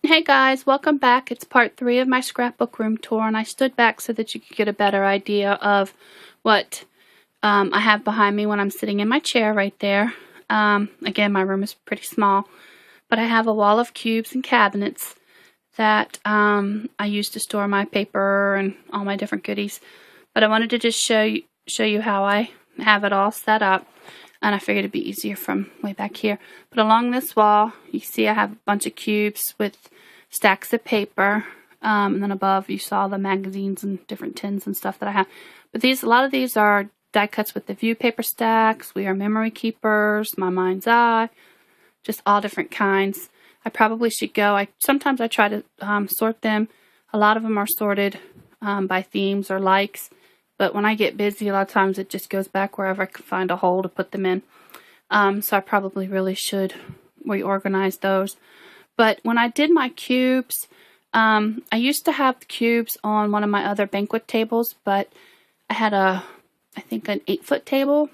Hey guys, welcome back. It's part 3 of my scrapbook room tour, and I stood back so that you could get a better idea of what I have behind me when I'm sitting in my chair right there. Again, my room is pretty small, but I have a wall of cubes and cabinets that I use to store my paper and all my different goodies. But I wanted to just show you how I have it all set up. And I figured it'd be easier from way back here. But along this wall, you see I have a bunch of cubes with stacks of paper. And then above, you saw the magazines and different tins and stuff that I have. But a lot of these are die cuts with the view paper stacks. We are memory keepers, my mind's eye, just all different kinds. I probably should go. Sometimes I try to sort them. A lot of them are sorted by themes or likes. But when I get busy, a lot of times it just goes back wherever I can find a hole to put them in. So I probably really should reorganize those. But when I did my cubes, I used to have the cubes on one of my other banquet tables, but I had I think an 8-foot table,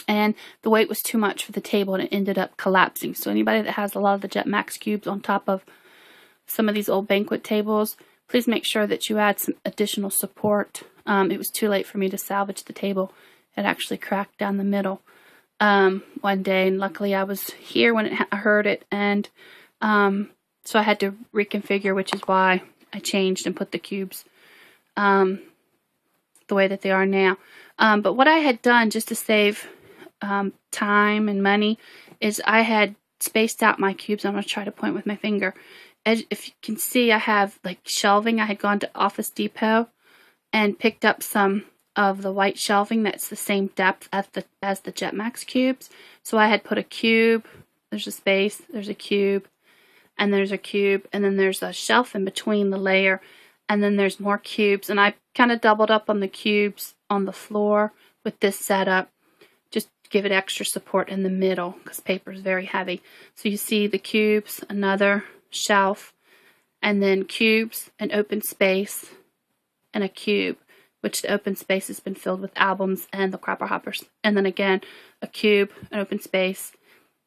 and the weight was too much for the table, and it ended up collapsing. So anybody that has a lot of the Jet Max cubes on top of some of these old banquet tables, please make sure that you add some additional support. It was too late for me to salvage the table. It actually cracked down the middle one day, and luckily I was here when I heard it, and so I had to reconfigure, which is why I changed and put the cubes the way that they are now. But what I had done, just to save time and money, is I had spaced out my cubes. I'm going to try to point with my finger. If you can see, I have like shelving. I had gone to Office Depot and picked up some of the white shelving that's the same depth as the Jet Max cubes. So I had put a cube, there's a space, there's a cube, and there's a cube, and then there's a shelf in between the layer, and then there's more cubes. And I kind of doubled up on the cubes on the floor with this setup, just to give it extra support in the middle because paper is very heavy. So you see the cubes, another shelf, and then cubes, an open space, and a cube, which the open space has been filled with albums and the crapper hoppers. And then again, a cube, an open space,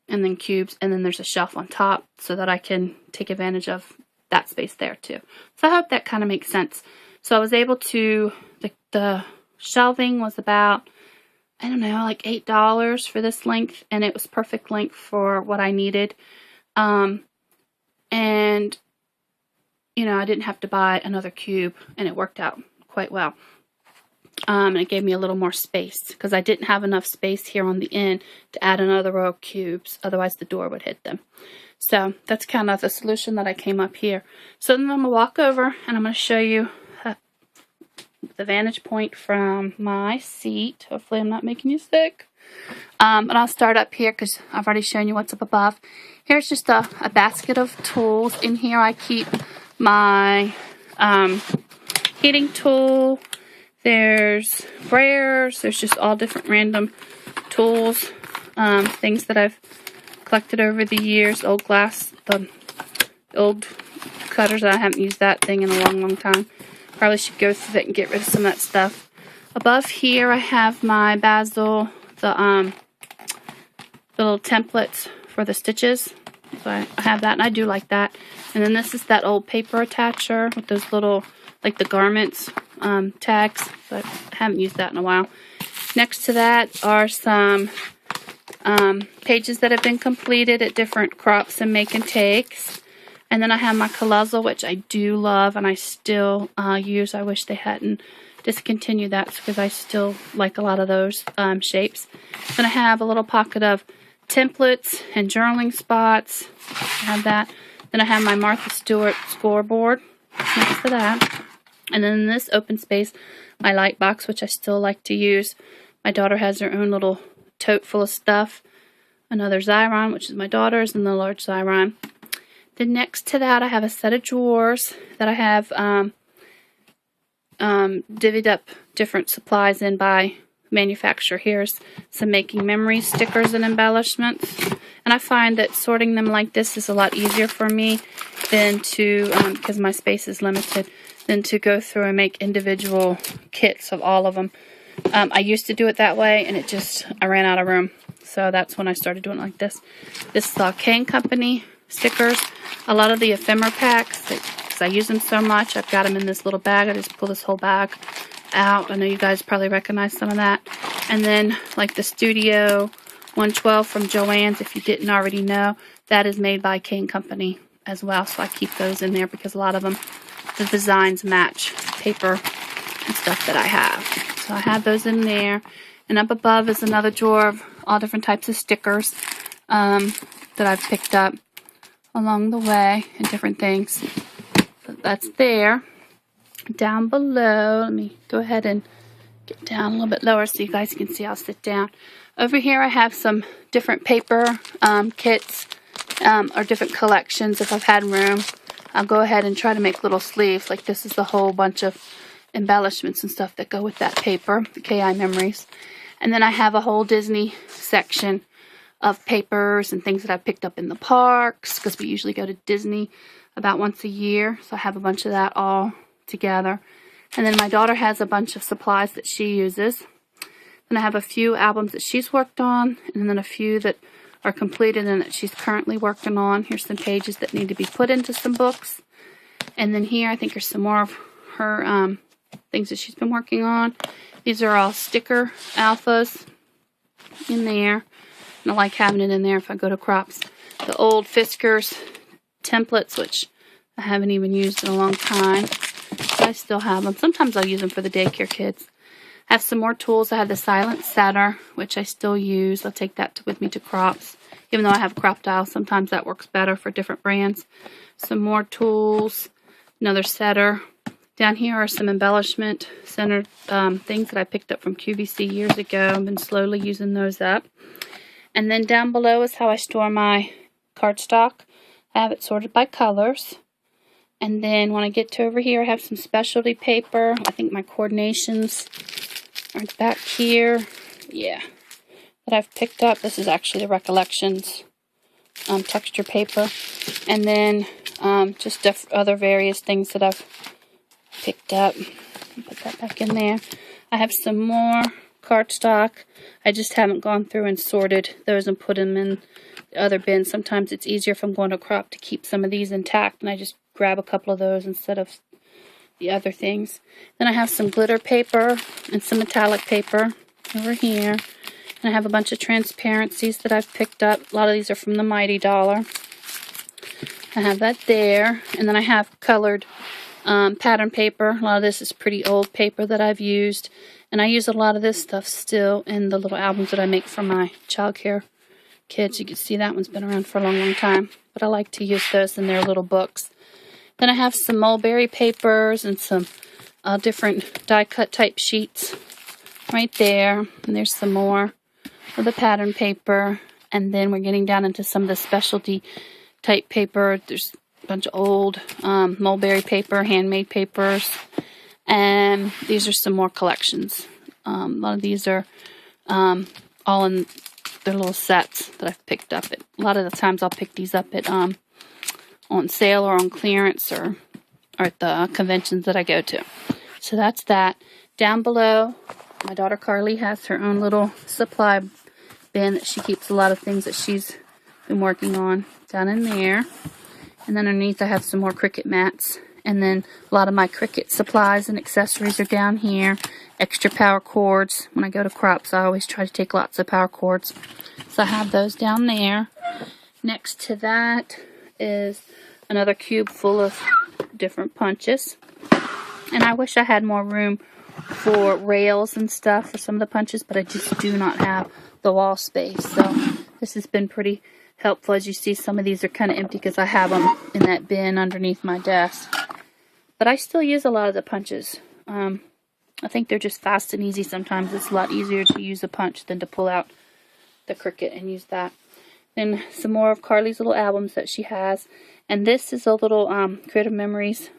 and then cubes, and then there's a shelf on top so that I can take advantage of that space there too. So I hope that kind of makes sense. So I was able to, the shelving was about, I don't know, like $8 for this length, and it was perfect length for what I needed. And you know, I didn't have to buy another cube, and it worked out quite well. And it gave me a little more space because I didn't have enough space here on the end to add another row of cubes. Otherwise, the door would hit them. So that's kind of the solution that I came up here. So then I'm going to walk over, and I'm going to show you the vantage point from my seat. Hopefully, I'm not making you sick. And I'll start up here because I've already shown you what's up above. Here's just a basket of tools. In here, I keep my heating tool. There's sprayers. There's just all different random tools, things that I've collected over the years. Old glass, the old cutters. I haven't used that thing in a long, long time. Probably should go through it and get rid of some of that stuff. Above here, I have my basil, the little templates for the stitches. So I have that, and I do like that. And then this is that old paper attacher with those little, like the garments tags, but I haven't used that in a while. Next to that are some pages that have been completed at different crops and make and takes. And then I have my colossal, which I do love and I still use. I wish they hadn't discontinued that because I still like a lot of those shapes. Then I have a little pocket of templates and journaling spots. I have that. Then I have my Martha Stewart scoreboard next to that. And then in this open space, my light box, which I still like to use. My daughter has her own little tote full of stuff. Another Xyron, which is my daughter's, and the large Xyron. Then next to that, I have a set of drawers that I have divvied up different supplies in by manufacturer. Here's some making memories, stickers, and embellishments. And I find that sorting them like this is a lot easier for me than to, because my space is limited, than to go through and make individual kits of all of them. I used to do it that way, and I ran out of room. So that's when I started doing it like this. This is Cane Company stickers. A lot of the ephemera packs, because I use them so much, I've got them in this little bag. I just pull this whole bag out. I know you guys probably recognize some of that. And then like the Studio 112 from Joann's, if you didn't already know, that is made by K & Company as well. So I keep those in there because a lot of them, the designs match paper and stuff that I have. So I have those in there. And up above is another drawer of all different types of stickers that I've picked up along the way and different things. So that's there. Down below, let me go ahead and get down a little bit lower so you guys can see. I'll sit down. Over here I have some different paper kits or different collections. If I've had room, I'll go ahead and try to make little sleeves. Like this is a whole bunch of embellishments and stuff that go with that paper, the KI Memories. And then I have a whole Disney section of papers and things that I've picked up in the parks, because we usually go to Disney about once a year. So I have a bunch of that all together. And then my daughter has a bunch of supplies that she uses. And I have a few albums that she's worked on, and then a few that are completed and that she's currently working on. Here's some pages that need to be put into some books. And then here I think are some more of her things that she's been working on. These are all sticker alphas in there. And I like having it in there if I go to crops. The old Fiskars templates, which I haven't even used in a long time. But I still have them. Sometimes I'll use them for the daycare kids. I have some more tools. I have the Silent Setter, which I still use. I'll take that with me to crops. Even though I have a crop dial, sometimes that works better for different brands. Some more tools. Another setter. Down here are some embellishment centered things that I picked up from QVC years ago. I've been slowly using those up. And then down below is how I store my cardstock. I have it sorted by colors. And then when I get to over here, I have some specialty paper. I think my coordinations are back here. Yeah. That I've picked up. This is actually the Recollections texture paper. And then just other various things that I've picked up. Put that back in there. I have some more cardstock. I just haven't gone through and sorted those and put them in the other bin. Sometimes it's easier if I'm going to crop to keep some of these intact, and I just grab a couple of those instead of the other things. Then I have some glitter paper and some metallic paper over here. And I have a bunch of transparencies that I've picked up. A lot of these are from the Mighty Dollar. I have that there. And then I have colored pattern paper. A lot of this is pretty old paper that I've used. And I use a lot of this stuff still in the little albums that I make for my childcare kids. You can see that one's been around for a long, long time. But I like to use those in their little books. Then I have some mulberry papers and some different die-cut type sheets right there. And there's some more of the pattern paper. And then we're getting down into some of the specialty type paper. There's a bunch of old mulberry paper, handmade papers. And these are some more collections. A lot of these are all in their little sets that I've picked up. A lot of the times I'll pick these up at on sale or on clearance or at the conventions that I go to. So that's that. Down below, my daughter Carly has her own little supply bin that she keeps a lot of things that she's been working on down in there. And then underneath I have some more Cricut mats. And then a lot of my Cricut supplies and accessories are down here. Extra power cords. When I go to crops, I always try to take lots of power cords. So I have those down there. Next to that is another cube full of different punches. And I wish I had more room for rails and stuff for some of the punches, but I just do not have the wall space. So this has been pretty helpful. As you see, some of these are kind of empty because I have them in that bin underneath my desk. But I still use a lot of the punches. I think they're just fast and easy sometimes. It's a lot easier to use a punch than to pull out the Cricut and use that. Then some more of Carly's little albums that she has. And this is a little Creative Memories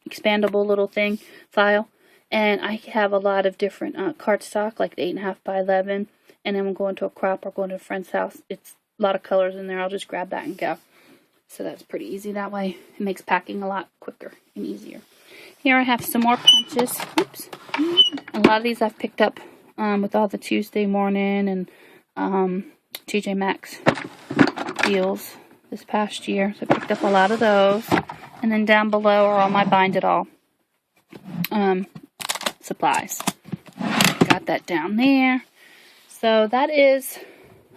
expandable little thing, file. And I have a lot of different cardstock, like the 8.5 by 11. And then we'll go into a crop or go into a friend's house. It's a lot of colors in there. I'll just grab that and go. So that's pretty easy that way. It makes packing a lot quicker and easier. Here I have some more punches. Oops. A lot of these I've picked up with all the Tuesday morning and TJ Maxx deals this past year. So I picked up a lot of those. And then down below are all my Bind It All supplies. Got that down there. So that is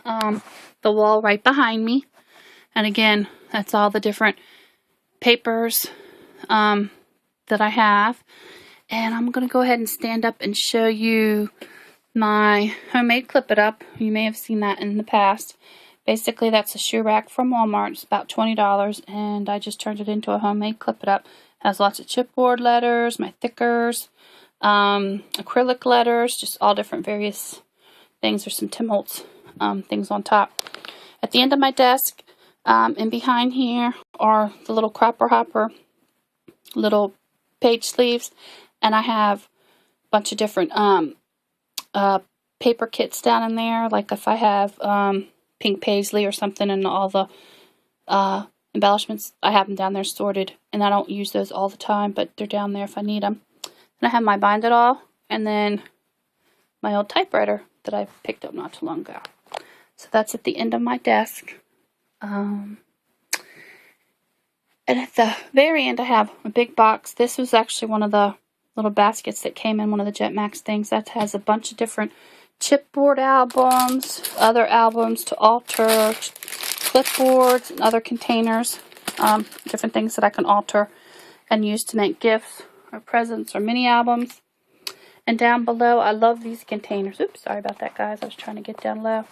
the wall right behind me. And again, that's all the different papers that I have. And I'm going to go ahead and stand up and show you my homemade Clip It Up. You may have seen that in the past. Basically, that's a shoe rack from Walmart. It's about $20, and I just turned it into a homemade Clip It Up. It has lots of chipboard letters, my thickers, acrylic letters, just all different various things. There's some Tim Holtz things on top. At the end of my desk, and behind here are the little Crapper Hopper little page sleeves, and I have a bunch of different paper kits down in there. Like if I have pink paisley or something and all the embellishments, I have them down there sorted, and I don't use those all the time, but they're down there if I need them. And I have my Bind It All, and then my old typewriter that I picked up not too long ago. So that's at the end of my desk. And at the very end I have a big box. This was actually one of the little baskets that came in one of the Jetmax things. That has a bunch of different chipboard albums, other albums to alter, clipboards, and other containers. Different things that I can alter and use to make gifts or presents or mini albums. And down below, I love these containers. Oops, sorry about that, guys. I was trying to get down low.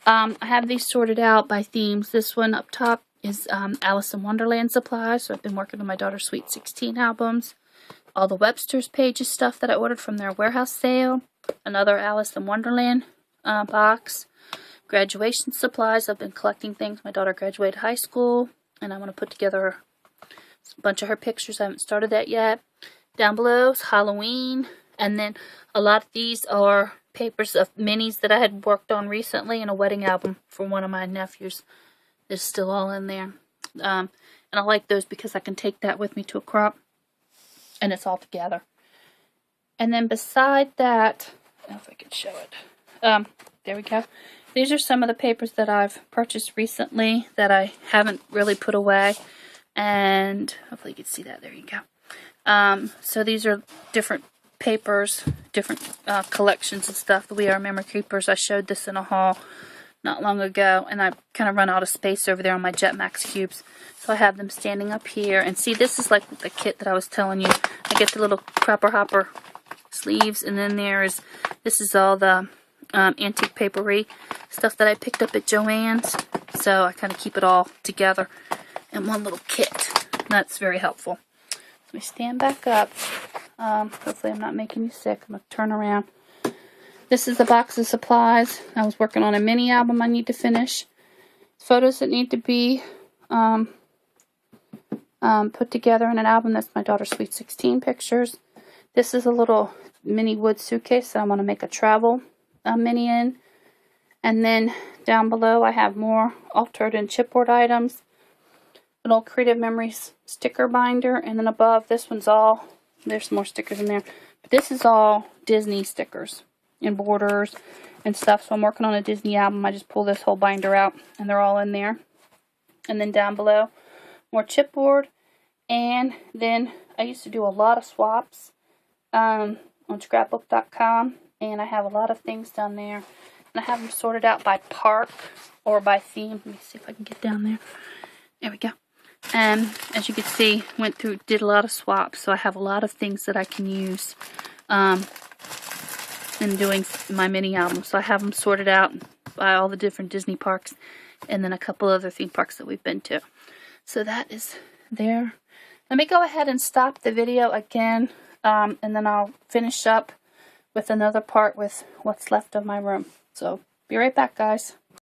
I have these sorted out by themes. This one up top is Alice in Wonderland supplies. So I've been working on my daughter's Sweet 16 albums. All the Webster's Pages stuff that I ordered from their warehouse sale. Another Alice in Wonderland box. Graduation supplies. I've been collecting things. My daughter graduated high school, and I want to put together a bunch of her pictures. I haven't started that yet. Down below is Halloween. And then a lot of these are papers of minis that I had worked on recently, and a wedding album for one of my nephews. It's still all in there. And I like those because I can take that with me to a crop, and it's all together. And then beside that, I don't know if I can show it. There we go. These are some of the papers that I've purchased recently that I haven't really put away. And hopefully you can see that. There you go. So these are different papers, different collections and stuff. The We Are Memory Keepers. I showed this in a haul not long ago, and I kind of run out of space over there on my Jetmax cubes, so I have them standing up here. And see, this is like the kit that I was telling you. I get the little Crapper Hopper sleeves, and then this is all the antique papery stuff that I picked up at Joann's, so I kind of keep it all together in one little kit. That's very helpful. Let me stand back up. Hopefully I'm not making you sick. I'm going to turn around. This is the box of supplies. I was working on a mini album I need to finish. Photos that need to be put together in an album. That's my daughter's Sweet 16 pictures. This is a little mini wood suitcase that I want to make a travel mini in. And then down below I have more altered and chipboard items. An old Creative Memories sticker binder. And then above, this one's all, there's some more stickers in there. But this is all Disney stickers and borders and stuff. So I'm working on a Disney album. I just pull this whole binder out, and they're all in there. And then down below, more chipboard. And then I used to do a lot of swaps on Scrapbook.com, and I have a lot of things down there. And I have them sorted out by park or by theme. Let me see if I can get down there. There we go. And as you can see, did a lot of swaps. So I have a lot of things that I can use in doing my mini album. So I have them sorted out by all the different Disney parks, and then a couple other theme parks that we've been to. So that is there. Let me go ahead and stop the video again, and then I'll finish up with another part with what's left of my room. So be right back, guys.